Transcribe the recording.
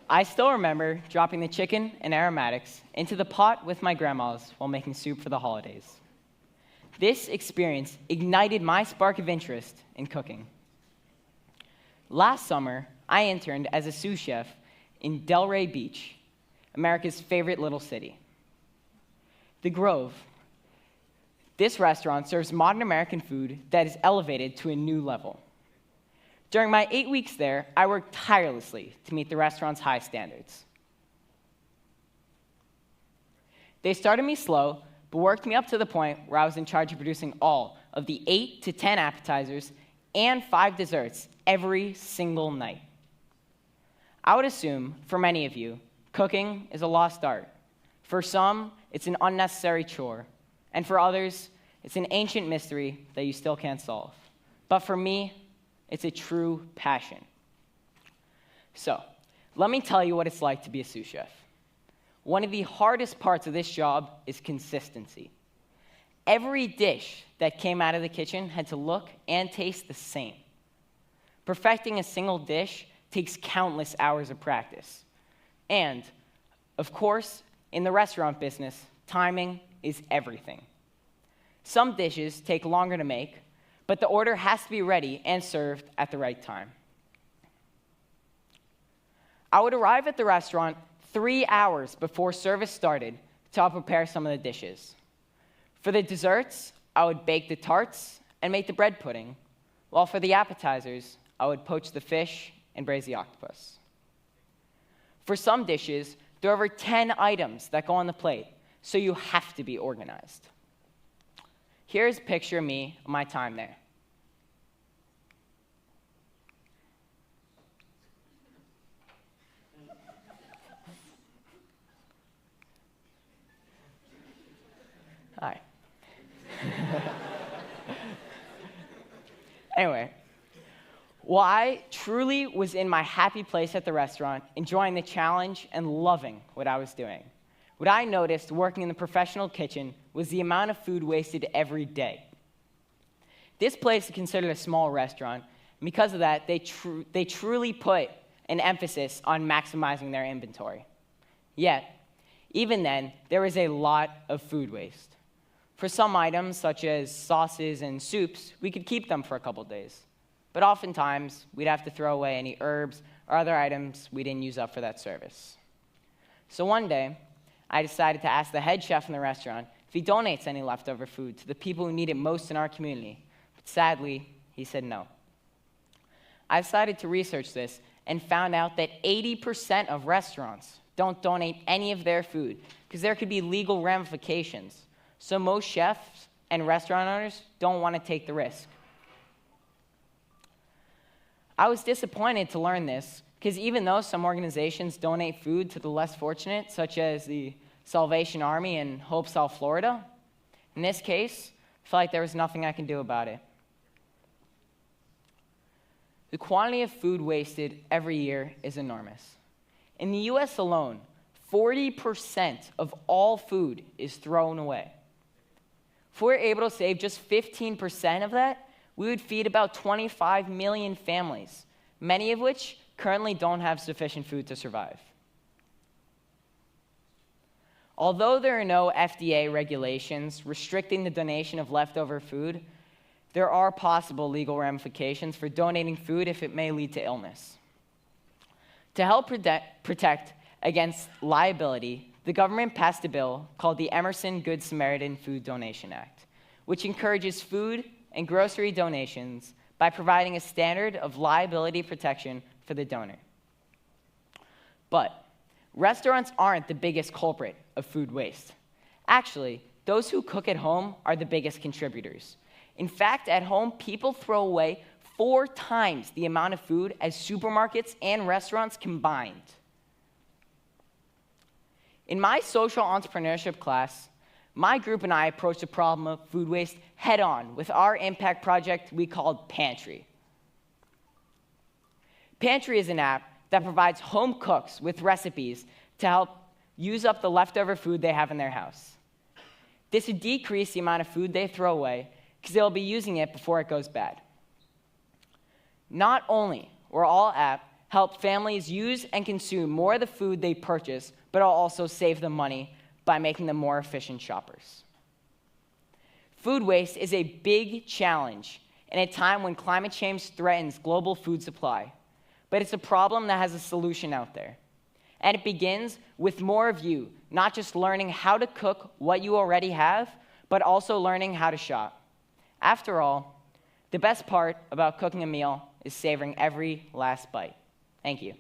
I still remember dropping the chicken and aromatics into the pot with my grandma's while making soup for the holidays. This experience ignited my spark of interest in cooking. Last summer, I interned as a sous chef in Delray Beach, America's favorite little city. The Grove. This restaurant serves modern American food that is elevated to a new level. During my 8 weeks there, I worked tirelessly to meet the restaurant's high standards. They started me slow, but worked me up to the point where I was in charge of producing all of the 8 to 10 appetizers and 5 desserts every single night. I would assume, for many of you, cooking is a lost art. For some, it's an unnecessary chore, and for others, it's an ancient mystery that you still can't solve. But for me, it's a true passion. So, let me tell you what it's like to be a sous chef. One of the hardest parts of this job is consistency. Every dish that came out of the kitchen had to look and taste the same. Perfecting a single dish takes countless hours of practice. And, of course, in the restaurant business, timing is everything. Some dishes take longer to make, but the order has to be ready and served at the right time. I would arrive at the restaurant 3 hours before service started to help prepare some of the dishes. For the desserts, I would bake the tarts and make the bread pudding, while for the appetizers, I would poach the fish and braise the octopus. For some dishes, there are over 10 items that go on the plate, so you have to be organized. Here's a picture of me of my time there. Hi. Anyway, while I truly was in my happy place at the restaurant, enjoying the challenge and loving what I was doing, what I noticed working in the professional kitchen was the amount of food wasted every day. This place is considered a small restaurant, and because of that, they truly put an emphasis on maximizing their inventory. Yet, even then, there was a lot of food waste. For some items, such as sauces and soups, we could keep them for a couple days. But oftentimes, we'd have to throw away any herbs or other items we didn't use up for that service. So one day, I decided to ask the head chef in the restaurant if he donates any leftover food to the people who need it most in our community. But sadly, he said no. I decided to research this and found out that 80% of restaurants don't donate any of their food because there could be legal ramifications. So most chefs and restaurant owners don't want to take the risk. I was disappointed to learn this because even though some organizations donate food to the less fortunate, such as the Salvation Army in Hope, South Florida, in this case, I felt like there was nothing I can do about it. The quantity of food wasted every year is enormous. In the US alone, 40% of all food is thrown away. If we're able to save just 15% of that, we would feed about 25 million families, many of which currently don't have sufficient food to survive. Although there are no FDA regulations restricting the donation of leftover food, there are possible legal ramifications for donating food if it may lead to illness. To help protect against liability, the government passed a bill called the Emerson Good Samaritan Food Donation Act, which encourages food and grocery donations by providing a standard of liability protection for the donor. But restaurants aren't the biggest culprit of food waste. Actually, those who cook at home are the biggest contributors. In fact, at home, people throw away 4 times the amount of food as supermarkets and restaurants combined. In my social entrepreneurship class, my group and I approached the problem of food waste head-on with our impact project we called Pantry. Pantry is an app that provides home cooks with recipes to help use up the leftover food they have in their house. This would decrease the amount of food they throw away because they'll be using it before it goes bad. Not only will our app help families use and consume more of the food they purchase, but it'll also save them money by making them more efficient shoppers. Food waste is a big challenge in a time when climate change threatens global food supply, but it's a problem that has a solution out there. And it begins with more of you, not just learning how to cook what you already have, but also learning how to shop. After all, the best part about cooking a meal is savoring every last bite. Thank you.